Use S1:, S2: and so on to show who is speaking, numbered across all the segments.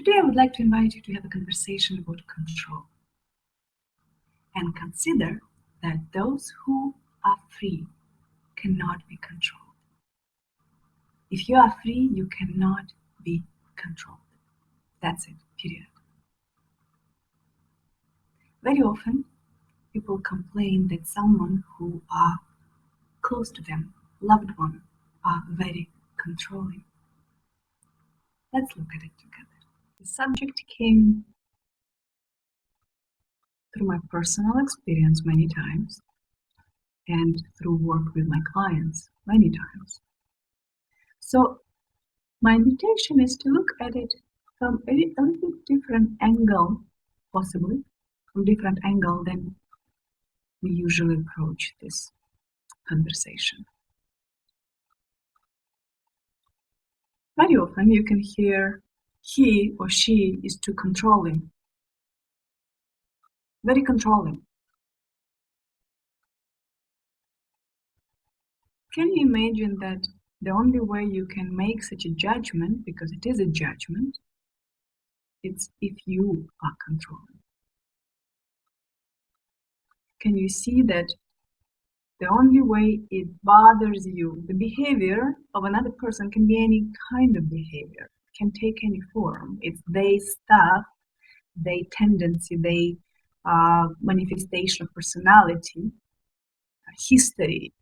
S1: Today I would like to invite you to have a conversation about control and consider that those who are free cannot be controlled. If you are free, you cannot be controlled. That's it, period. Very often, people complain that someone who are close to them, loved one, are very controlling. Let's look at it together. The subject came through my personal experience many times and through work with my clients many times. So my invitation is to look at it from a little different angle, possibly from different angle than we usually approach this conversation. Very often you can hear he or she is too controlling, very controlling. Can you imagine that the only way you can make such a judgment, because it is a judgment, it's if you are controlling? Can you see that the only way it bothers you, the behavior of another person can be any kind of behavior, can take any form. It's their stuff, their tendency, their manifestation of personality, history,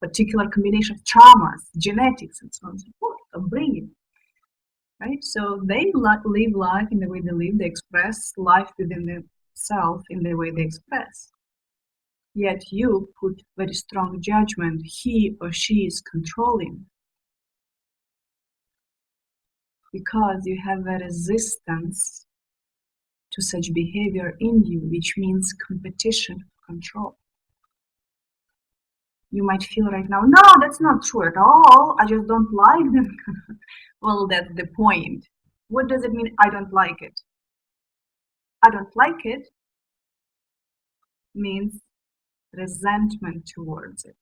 S1: particular combination of traumas, genetics, and so on and so forth, upbringing. Right? So they live life in the way they live, they express life within themselves in the way they express. Yet you put very strong judgment, he or she is controlling, because you have a resistance to such behavior in you, which means competition for control. You might feel right now, no, that's not true at all, I just don't like them. Well, that's the point. What does it mean, I don't like it? I don't like it means resentment towards it.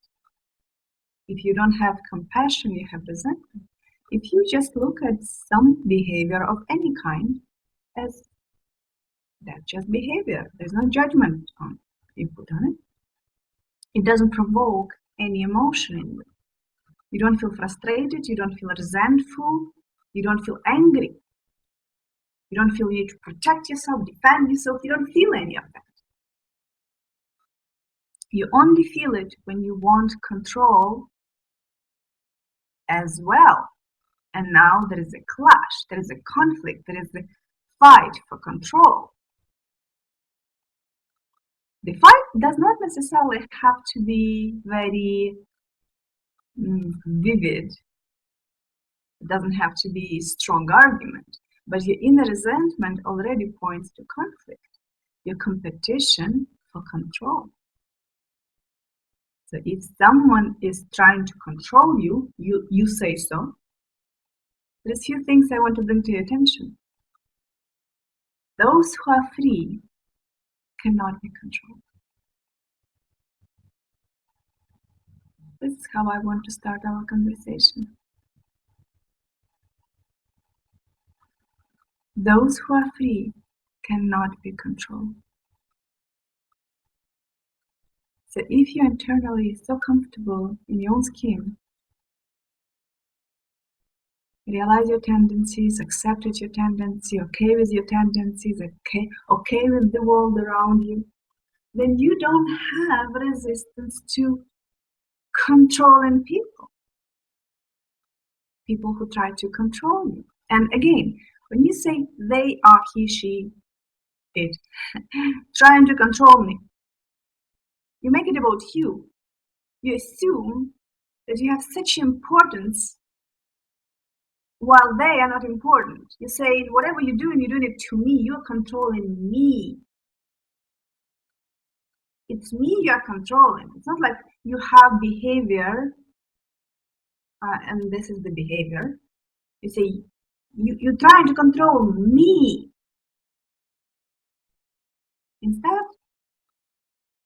S1: If you don't have compassion, you have resentment. If you just look at some behavior of any kind as that's just behavior, there's no judgment on input on it. It doesn't provoke any emotion in you. You don't feel frustrated, you don't feel resentful, you don't feel angry. You don't feel you need to protect yourself, defend yourself, you don't feel any of that. You only feel it when you want control as well. And now there is a clash, there is a conflict, there is a fight for control. The fight does not necessarily have to be very vivid. It doesn't have to be a strong argument. But your inner resentment already points to conflict, your competition for control. So if someone is trying to control you, you say so. There's a few things I want to bring to your attention. Those who are free cannot be controlled. This is how I want to start our conversation. Those who are free cannot be controlled. So if you're internally so comfortable in your own skin, realize your tendencies, accept your tendency, okay with your tendencies, okay with the world around you, then you don't have resistance to controlling people. People who try to control you. And again, when you say they are, he, she, it, trying to control me, you make it about you. You assume that you have such importance while they are not important. You say, whatever you're doing it to me. You're controlling me. It's me you're controlling. It's not like you have behavior, and this is the behavior. You say, you're trying to control me. Instead,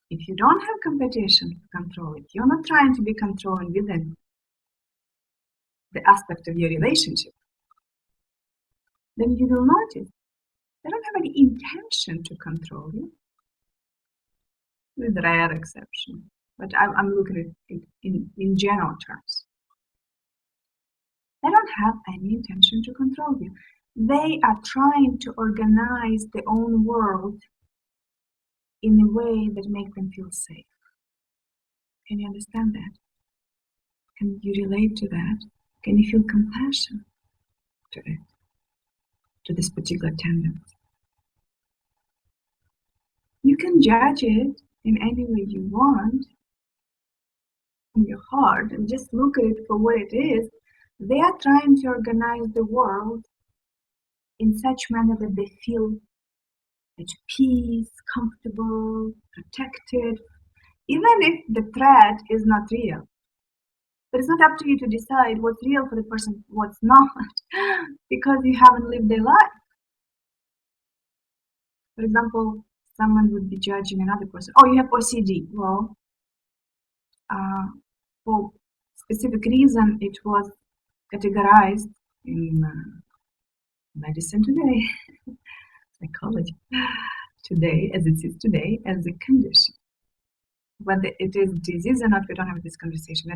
S1: if you don't have competition for control, if you're not trying to be controlling within the aspect of your relationship, then you will notice they don't have any intention to control you, with rare exception. But I'm looking at it in general terms. They don't have any intention to control you. They are trying to organize their own world in a way that makes them feel safe. Can you understand that? Can you relate to that? Can you feel compassion to it, to this particular tendency? You can judge it in any way you want in your heart and just look at it for what it is. They are trying to organize the world in such manner that they feel at peace, comfortable, protected, even if the threat is not real. But it's not up to you to decide what's real for the person, what's not, because you haven't lived their life. For example, someone would be judging another person. Oh, you have OCD. Well, for specific reason, it was categorized in medicine today, psychology today, as it is today, as a condition. Whether it is disease or not, we don't have this conversation.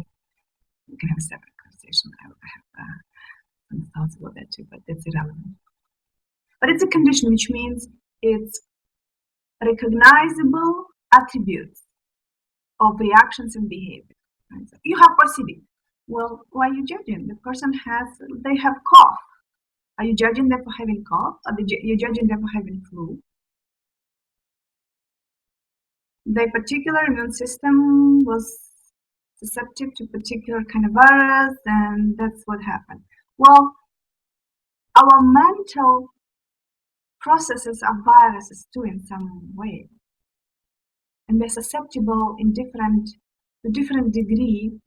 S1: We can have a separate conversation. I have some thoughts about that too, but that's irrelevant. But it's a condition, which means it's recognizable attributes of reactions and behavior. Right? So you have OCD. Well, why are you judging? The person they have cough. Are you judging them for having cough? Or you judging them for having flu? Their particular immune system was susceptible to particular kind of virus, and that's what happened. Well, our mental processes are viruses too in some way, and they're susceptible to different degree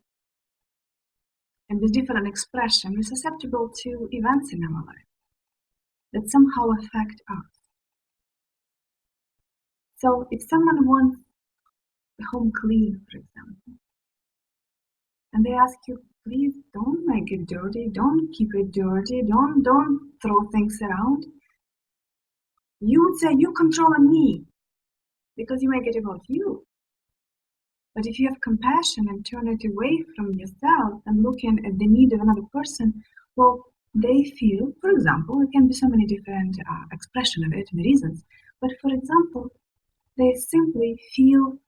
S1: and with different expression. We're susceptible to events in our life that somehow affect us. So if someone wants the home clean, for example, and they ask you, please don't make it dirty, don't keep it dirty, don't throw things around, you would say, you controlling me, because you make it about you. But if you have compassion and turn it away from yourself and looking at the need of another person, well, they feel, for example, it can be so many different expressions of it and reasons, but for example, they simply feel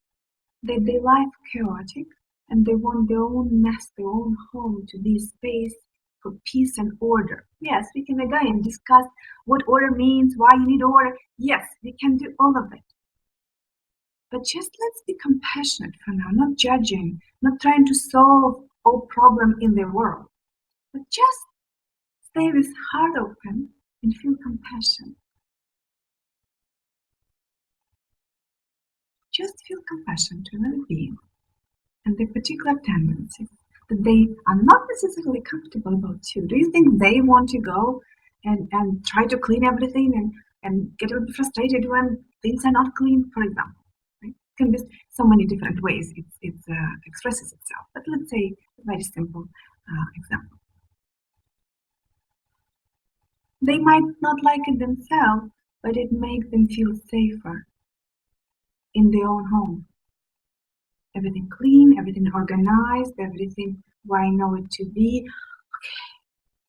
S1: that their life chaotic and they want their own nest, their own home to be a space for peace and order. Yes, we can again discuss what order means, why you need order. Yes, we can do all of it. But just let's be compassionate for now, not judging, not trying to solve all problems in the world, but just stay with heart open and feel compassion. Just feel compassion to another being and their particular tendencies that they are not necessarily comfortable about too. Do you think they want to go and try to clean everything and get a little frustrated when things are not clean, for example? Right? It can be so many different ways it expresses itself. But let's say a very simple example. They might not like it themselves, but it makes them feel safer in their own home. Everything clean, everything organized, everything where I know it to be.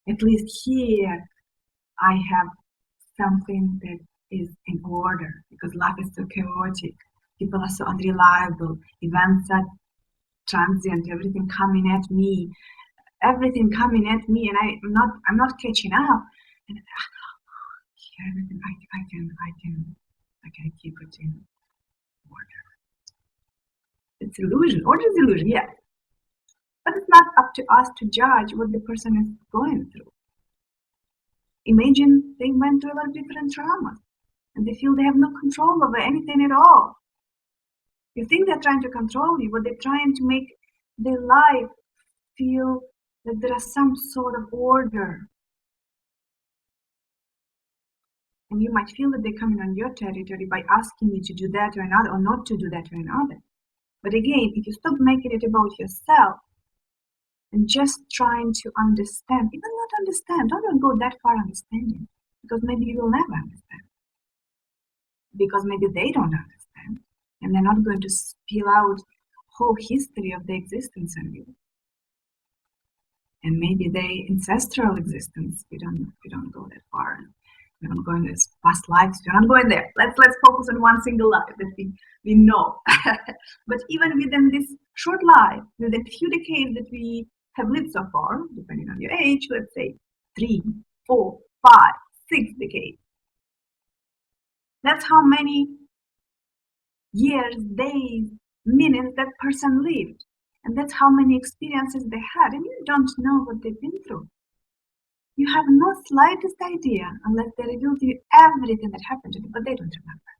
S1: Okay, at least here I have something that is in order, because life is so chaotic. People are so unreliable. Events are transient. Everything coming at me, and I'm not catching up. And everything I can keep it in order. It's illusion. Order is illusion, yes. But it's not up to us to judge what the person is going through. Imagine they went through a lot of different traumas and they feel they have no control over anything at all. You think they're trying to control you, but they're trying to make their life feel that there is some sort of order. And you might feel that they're coming on your territory by asking you to do that or another, or not to do that or another. But again, if you stop making it about yourself and just trying to understand, even not understand, don't go that far understanding. because maybe you will never understand, because maybe they don't understand, and they're not going to spill out whole history of the existence on you. And maybe the ancestral existence, we don't go that far. We don't go in this past lives. We're not going there. Let's focus on one single life that we know. But even within this short life, within a few decades that we have lived so far, depending on your age, let's say 3, 4, 5, 6 decades. That's how many years, days, minutes that person lived. And that's how many experiences they had. And you don't know what they've been through. You have no slightest idea unless they reveal to you everything that happened to them, but they don't remember.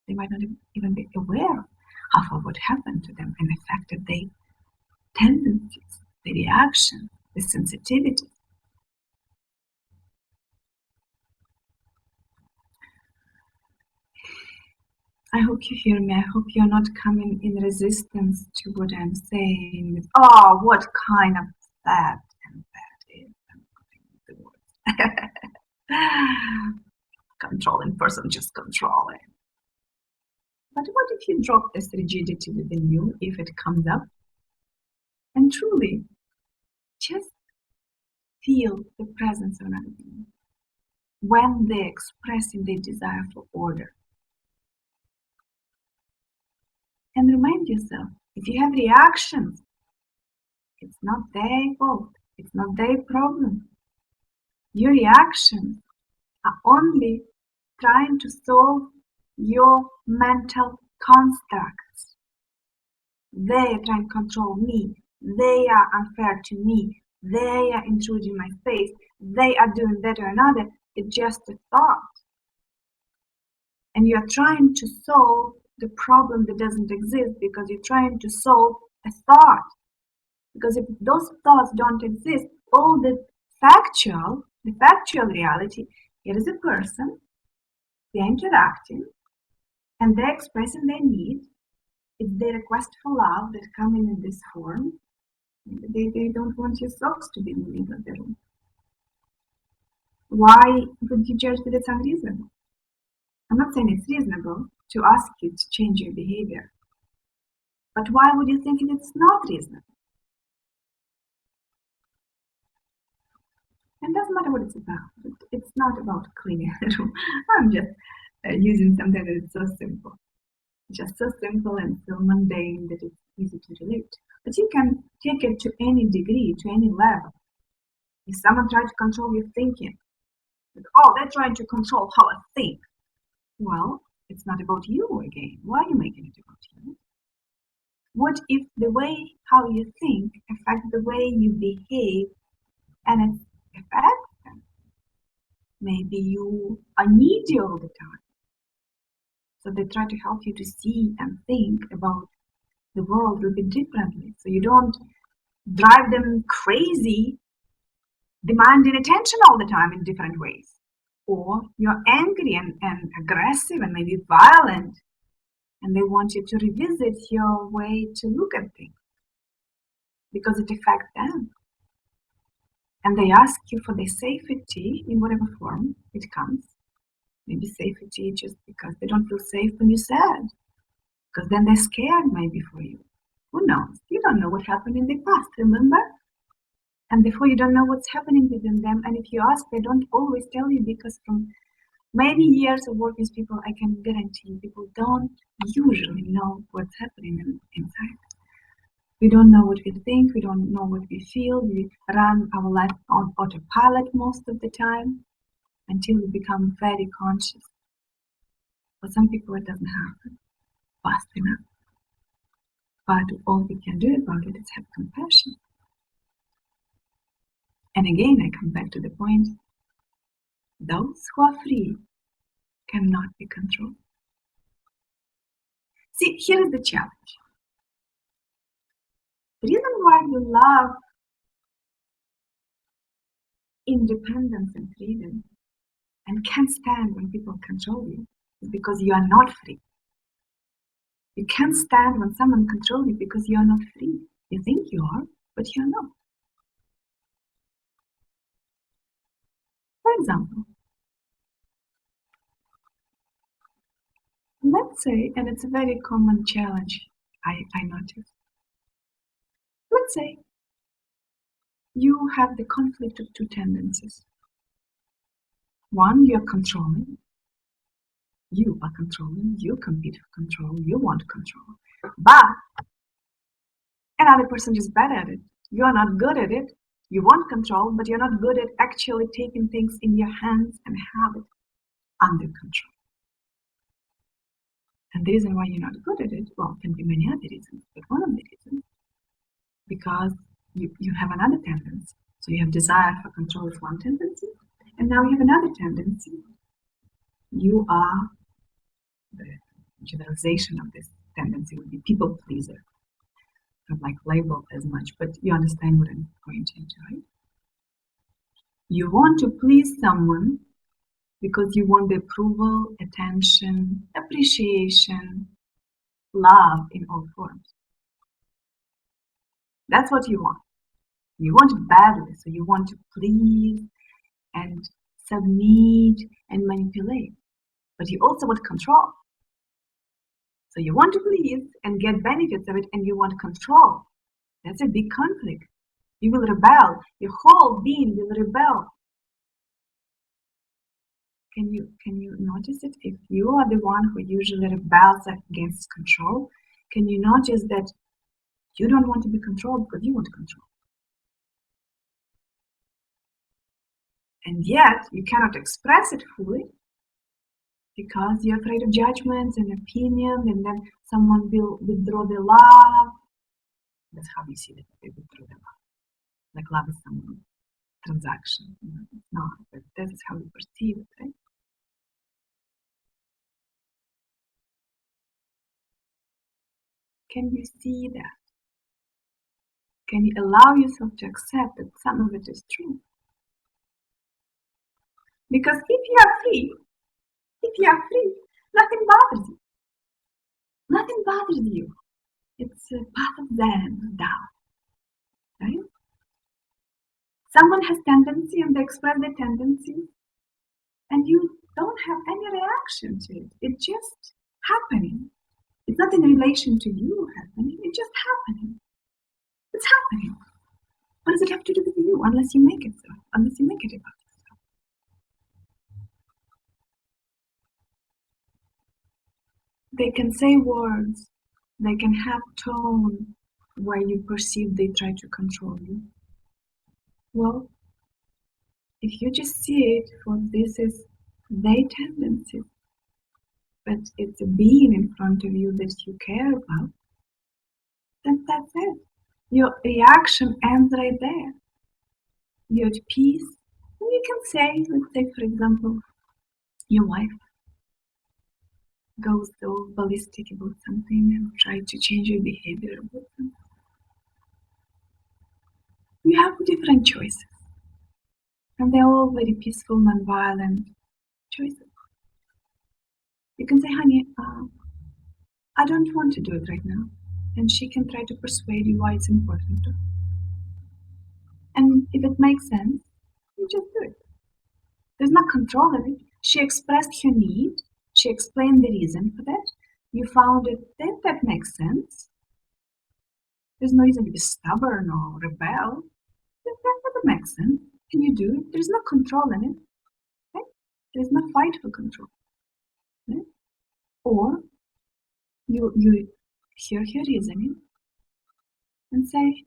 S1: They might not even be aware of what happened to them and the fact that they tendencies, the reaction, the sensitivity. I hope you hear me. I hope you're not coming in resistance to what I'm saying with, oh, what kind of that and that is. Controlling person, just controlling. But what if you drop this rigidity within you, if it comes up, and truly just feel the presence of another being when they're expressing their desire for order. And remind yourself, if you have reactions, it's not their fault, it's not their problem. Your reactions are only trying to solve your mental constructs. They are trying to control me. They are unfair to me. They are intruding my space. They are doing that or another. It's just a thought. And you are trying to solve the problem that doesn't exist because you're trying to solve a thought. Because if those thoughts don't exist, all the factual reality, here is a person, they're interacting, and they're expressing their need. It's their request for love that coming in this form. They don't want your socks to be in the middle of the room. Why would you judge that it's unreasonable? I'm not saying it's reasonable to ask you to change your behavior. But why would you think it's not reasonable? And it doesn't matter what it's about. It's not about cleaning the room. I'm just using something that is so simple. Just so simple and so mundane that it's easy to relate. But you can take it to any degree, to any level. If someone tries to control your thinking, like, oh, they're trying to control how I think. Well, it's not about you again. Why are you making it about you? What if the way how you think affects the way you behave and it affects them? Maybe you are needy all the time. So they try to help you to see and think about the world a little bit differently. So you don't drive them crazy, demanding attention all the time in different ways. Or you're angry and aggressive and maybe violent, and they want you to revisit your way to look at things because it affects them. And they ask you for their safety in whatever form it comes. Maybe safety just because they don't feel safe when you're sad, because then they're scared maybe for you. Who knows? You don't know what happened in the past, remember? And therefore you don't know what's happening within them. And if you ask, they don't always tell you, because from many years of working with people, I can guarantee you, people don't usually know what's happening inside. We don't know what we think, we don't know what we feel, we run our life on autopilot most of the time until we become very conscious. For some people it doesn't happen fast enough. But all we can do about it is have compassion. And again, I come back to the point, those who are free cannot be controlled. See, here is the challenge. The reason why you love independence and freedom and can't stand when people control you is because you are not free. You can't stand when someone controls you because you are not free. You think you are, but you are not. For example, let's say, and it's a very common challenge I noticed. Let's say you have the conflict of two tendencies. One, you're controlling. You are controlling. You compete for control. You want control. But another person is bad at it. You are not good at it. You want control, but you're not good at actually taking things in your hands and have it under control. And the reason why you're not good at it, well, can be many other reasons, but one of the reasons, because you have another tendency. So you have desire for control is one tendency, and now you have another tendency. You are, the generalization of this tendency would be people pleaser. Not like labeled as much, but you understand what I'm going into, right? You want to please someone because you want the approval, attention, appreciation, love in all forms. That's what you want. You want it badly, so you want to please and submit and manipulate. But you also want control. So you want to please and get benefits of it, and you want control. That's a big conflict. You will rebel. Your whole being will rebel. Can you notice it? If you are the one who usually rebels against control, can you notice that you don't want to be controlled because you want control? And yet you cannot express it fully because you're afraid of judgments and opinions, and then someone will withdraw their love. That's how we see that they withdraw their love. Like love is some transaction. It's not, but this is how we perceive it, right? Can you see that? Can you allow yourself to accept that some of it is true? Because if you are free, nothing bothers you. Nothing bothers you. It's a path of Zen, Tao, right? Someone has tendency and they express their tendency, and you don't have any reaction to it. It's just happening. It's not in relation to you happening, it's just happening. It's happening. What does it have to do with you unless you make it so, unless you make it about yourself? They can say words, they can have tone where you perceive they try to control you. Well, if you just see it for this is their tendency, but it's a being in front of you that you care about, then that's it. Your reaction ends right there. You're at peace. And you can say, let's say, for example, your wife goes so ballistic about something and try to change your behavior about something. You have different choices. And they're all very peaceful, non-violent choices. You can say, honey, I don't want to do it right now. And she can try to persuade you why it's important to. And if it makes sense, you just do it. There's no control of it. She expressed her need. She explained the reason for that. You found it, then that makes sense. There's no reason to be stubborn or rebel. That makes sense. Can you do it? There's no control in it. Right? There's no fight for control. Right? Or you hear her reasoning and say,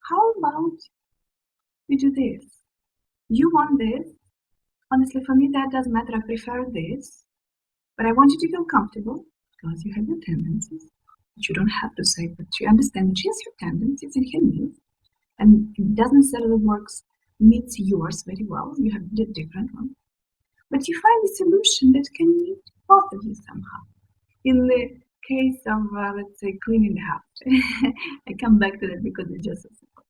S1: how about we do this? You want this? Honestly, for me, that doesn't matter. I prefer this. But I want you to feel comfortable because you have your tendencies. But you don't have to say, but you understand that she has her tendencies and her needs. And it doesn't necessarily meets yours very well. You have the different one. But you find a solution that can meet both of you somehow. In the case of, let's say, cleaning the house, I come back to that because it's just so simple.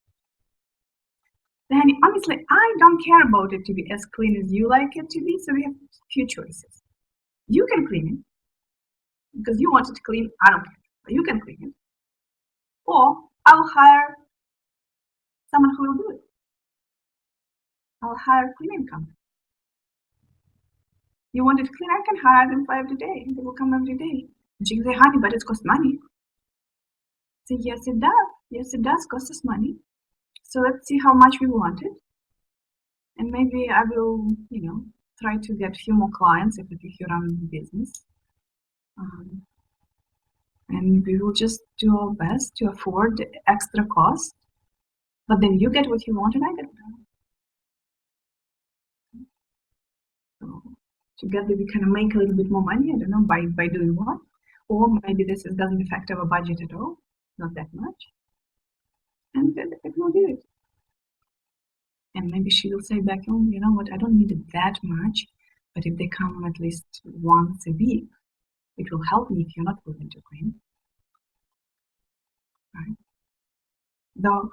S1: Then, honestly, I don't care about it to be as clean as you like it to be, so we have few choices. You can clean it because you want it to clean. I don't care, but you can clean it. Or I'll hire someone who will do it. 'I'll hire a cleaning company. You want it clean, I can hire them for every day. They will come every day. And she can say, honey, but it costs money. I say, yes, it does. Yes, it does cost us money. So let's see how much we want it. And maybe I will, try to get a few more clients if you run a business. Um, and we will just do our best to afford the extra cost. But then you get what you want and I get what I want. So together we can make a little bit more money, I don't know, by doing what? Or maybe this doesn't affect our budget at all, not that much. And then we'll do it. And maybe she will say back, oh, you know what, I don't need it that much, but if they come at least once a week, it will help me if you're not willing to clean. Right? Though,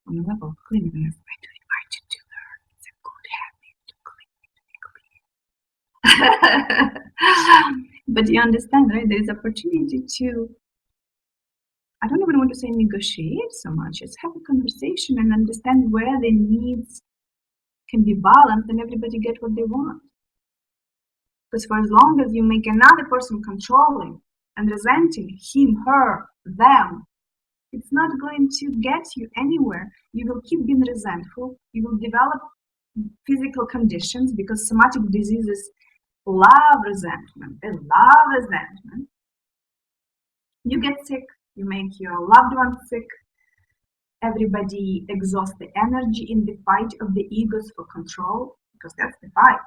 S1: on the level of cleanliness, I do invite you to learn. It's a good habit to clean. But you understand, right? There is opportunity to, I don't even want to say negotiate so much. Just have a conversation and understand where the needs can be balanced and everybody get what they want. Because for as long as you make another person controlling and resenting him, her, them, it's not going to get you anywhere. You will keep being resentful. You will develop physical conditions because somatic diseases love resentment. They love resentment. You get sick, you make your loved ones sick. Everybody exhausts the energy in the fight of the egos for control, because that's the fight.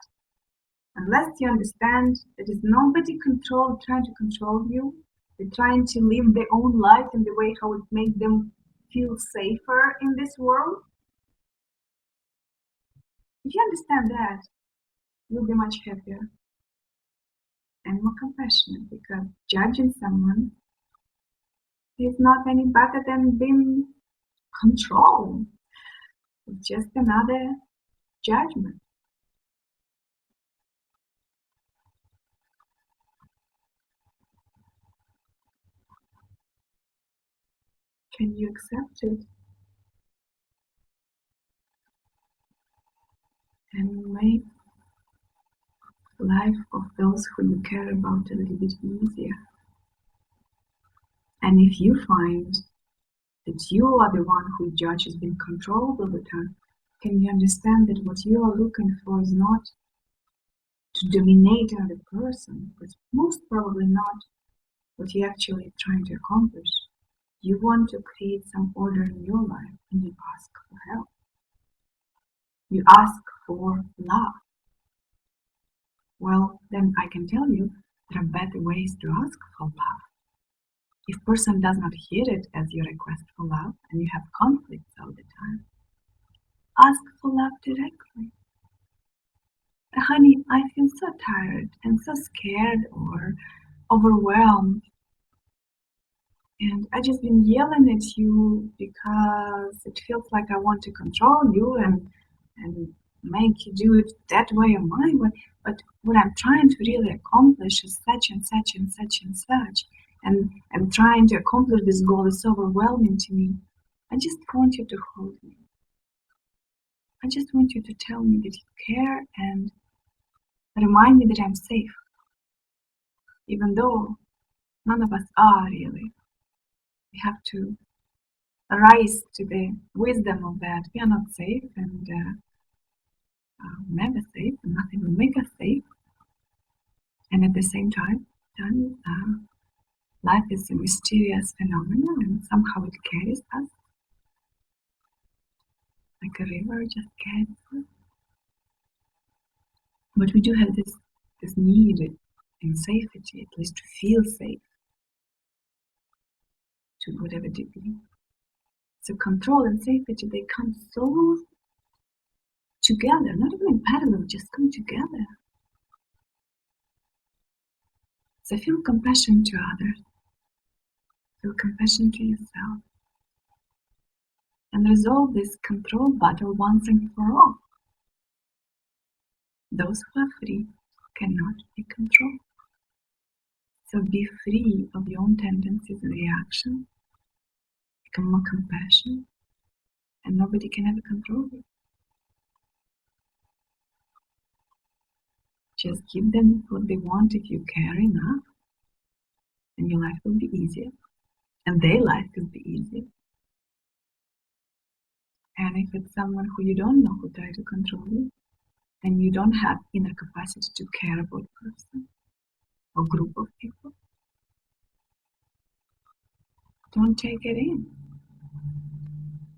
S1: Unless you understand there is nobody trying to control you, they're trying to live their own life in the way how it makes them feel safer in this world. If you understand that, you'll be much happier and more compassionate, because judging someone is not any better than being controlled. It's just another judgment. Can you accept it and make life of those who you care about a little bit easier? And if you find that you are the one who judges being controlled all the time, can you understand that what you are looking for is not to dominate another person, but most probably not what you're actually trying to accomplish? You want to create some order in your life and you ask for help. You ask for love. Well, then I can tell you there are better ways to ask for love. If person does not hear it as your request for love and you have conflicts all the time, ask for love directly. Honey, I feel so tired and so scared or overwhelmed. And I just been yelling at you because it feels like I want to control you and make you do it that way or my way. But what I'm trying to really accomplish is such and such and such and such. And trying to accomplish this goal is so overwhelming to me. I just want you to hold me. I just want you to tell me that you care and remind me that I'm safe. Even though none of us are really. We have to rise to the wisdom of that. We are not safe and never safe, and nothing will make us safe. And at the same time, life is a mysterious phenomenon, and somehow it carries us like a river just carries us. But we do have this need in safety, at least to feel safe to whatever degree. So control and safety, they come so together, not even in parallel, just come together. So feel compassion to others, feel compassion to yourself, and resolve this control battle once and for all. Those who are free cannot be controlled. So be free of your own tendencies and reactions, become more compassionate, and nobody can ever control you. Just give them what they want if you care enough, and your life will be easier, and their life will be easier. And if it's someone who you don't know who try to control you, and you don't have inner capacity to care about a person or group of people, don't take it in.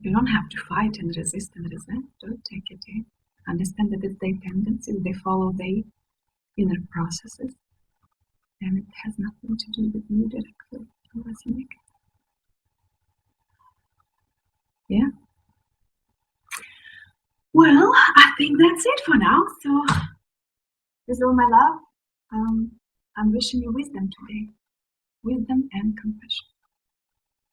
S1: You don't have to fight and resist and resent. Don't take it in. Understand that it's their tendencies, they follow their inner processes, and it has nothing to do with you directly unless you make it. Yeah. Well, I think that's it for now. So, with all my love, I'm wishing you wisdom today. Wisdom and compassion.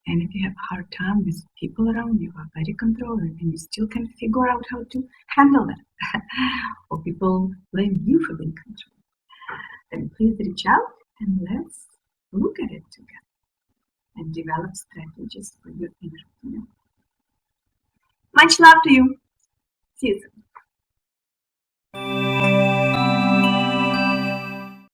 S1: And if you have a hard time with people around you who are very controlling and you still can't figure out how to handle that, or people blame you for being controlling, then please reach out and let's look at it together and develop strategies for your inner community. Much love to you. See you soon.